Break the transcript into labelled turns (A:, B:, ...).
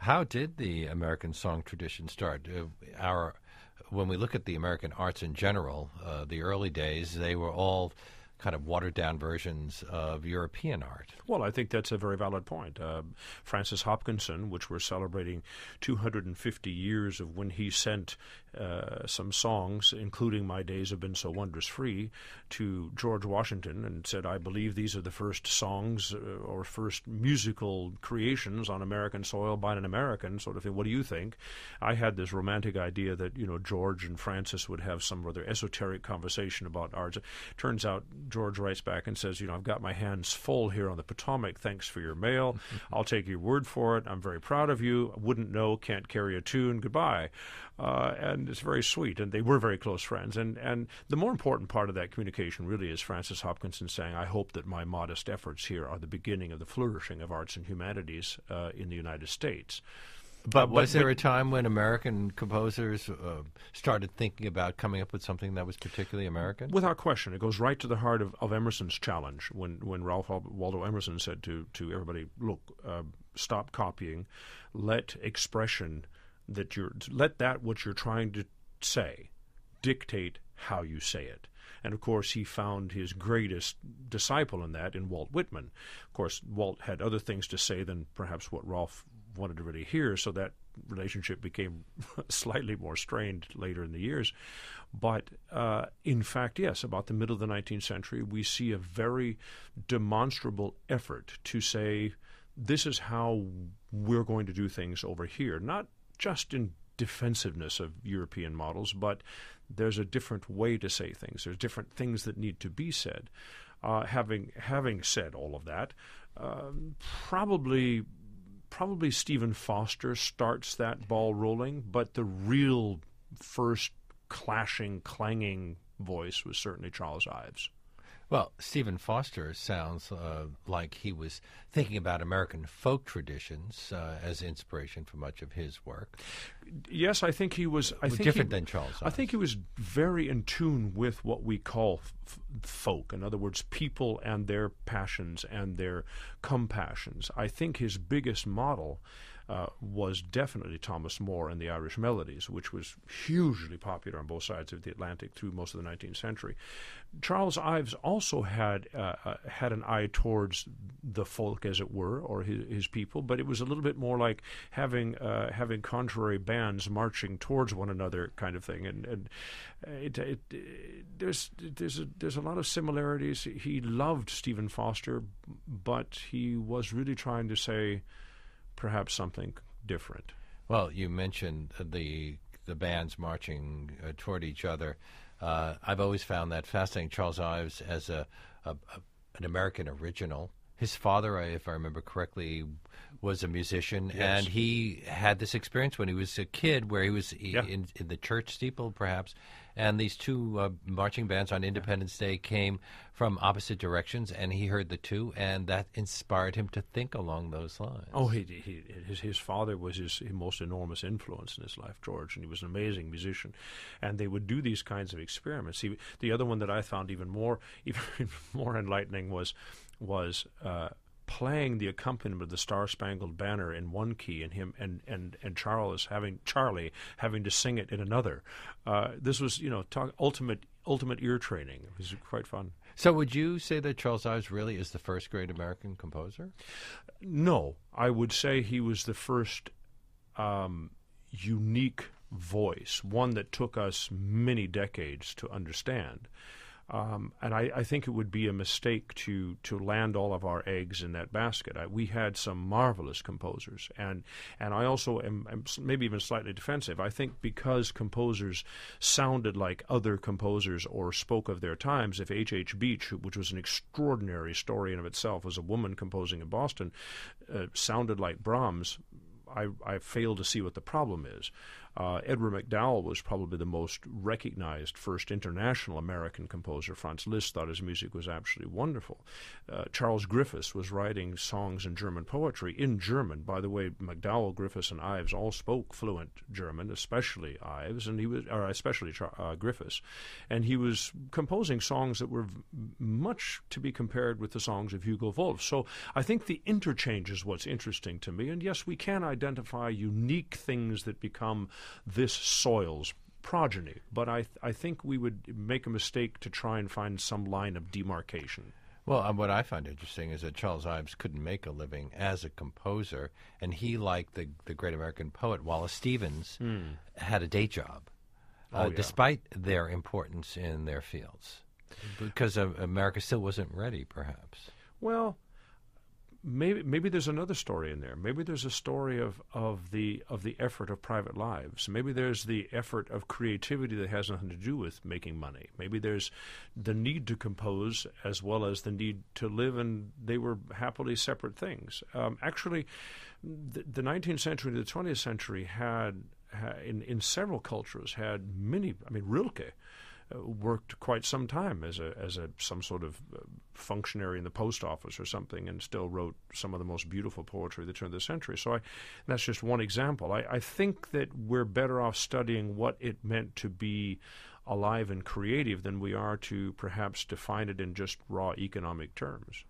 A: How did the American song tradition start? When we look at the American arts in general, the early days, they were all kind of watered-down versions of European art.
B: Well, I think that's a very valid point. Francis Hopkinson, which we're celebrating 250 years of when he sent some songs, including My Days Have Been So Wondrous Free, to George Washington and said, I believe these are the first songs or first musical creations on American soil by an American, sort of thing. What do you think? I had this romantic idea that, George and Francis would have some rather esoteric conversation about art. Turns out George writes back and says, I've got my hands full here on the Potomac. Thanks for your mail. I'll take your word for it. I'm very proud of you. Wouldn't know, can't carry a tune. Goodbye. And it's very sweet. And they were very close friends. And the more important part of that communication really is Francis Hopkinson saying, I hope that my modest efforts here are the beginning of the flourishing of arts and humanities in the United States.
A: But was there a time when American composers started thinking about coming up with something that was particularly American?
B: Without question. It goes right to the heart of Emerson's challenge when Ralph Waldo Emerson said to everybody, look, stop copying, let expression let that what you're trying to say dictate how you say it. And, of course, he found his greatest disciple in that in Walt Whitman. Of course, Walt had other things to say than perhaps what Ralph wanted to really hear, so that relationship became slightly more strained later in the years. But in fact, yes, about the middle of the 19th century, we see a very demonstrable effort to say, this is how we're going to do things over here, not just in defensiveness of European models, but there's a different way to say things. There's different things that need to be said. Having said all of that, probably Stephen Foster starts that ball rolling, but the real first clanging voice was certainly Charles Ives.
A: Well, Stephen Foster sounds like he was thinking about American folk traditions as inspiration for much of his work.
B: Yes, I think he was.
A: Different than Charles Ives.
B: I think he was very in tune with what we call folk. In other words, people and their passions and their compassions. I think his biggest model was definitely Thomas Moore and the Irish Melodies, which was hugely popular on both sides of the Atlantic through most of the 19th century. Charles Ives also had an eye towards the folk, as it were, or his people, but it was a little bit more like having contrary bands marching towards one another, kind of thing. And there's a lot of similarities. He loved Stephen Foster, but he was really trying to say perhaps something different.
A: Well, you mentioned the bands marching toward each other. I've always found that fascinating. Charles Ives as an American original. His father, if I remember correctly, was a musician,
B: yes.
A: And he had this experience when he was a kid where he was in the church steeple, perhaps, and these two marching bands on Independence Day came from opposite directions, and he heard the two, and that inspired him to think along those lines.
B: Oh, his father was his most enormous influence in his life, George, and he was an amazing musician. And they would do these kinds of experiments. The other one that I found even more enlightening was playing the accompaniment of the Star-Spangled Banner in one key, and him and Charlie having to sing it in another. This was ultimate ear training. It was quite fun.
A: So would you say that Charles Ives really is the first great American composer?
B: No, I would say he was the first unique voice, one that took us many decades to understand. And I think it would be a mistake to land all of our eggs in that basket. We had some marvelous composers, and I also am maybe even slightly defensive. I think because composers sounded like other composers or spoke of their times, if H.H. Beach, which was an extraordinary story in of itself, was a woman composing in Boston, sounded like Brahms, I fail to see what the problem is. Edward MacDowell was probably the most recognized first international American composer. Franz Liszt thought his music was absolutely wonderful. Charles Griffiths was writing songs in German poetry in German. By the way, MacDowell, Griffiths, and Ives all spoke fluent German, especially Ives, and especially Griffiths, and he was composing songs that were much to be compared with the songs of Hugo Wolf. So I think the interchange is what's interesting to me. And yes, we can identify unique things that become this soil's progeny, but I think we would make a mistake to try and find some line of demarcation.
A: Well, what I find interesting is that Charles Ives couldn't make a living as a composer, and he, like the great American poet Wallace Stevens, had a day job, despite their importance in their fields, because America still wasn't ready, perhaps.
B: Well, maybe there's another story in there. Maybe there's a story of the effort of private lives. Maybe there's the effort of creativity that has nothing to do with making money. Maybe there's the need to compose as well as the need to live, and they were happily separate things. Actually, the 19th century to the 20th century had in several cultures had many. I mean, Rilke worked quite some time as some sort of functionary in the post office or something, and still wrote some of the most beautiful poetry of the turn of the century. So that's just one example. I think that we're better off studying what it meant to be alive and creative than we are to perhaps define it in just raw economic terms.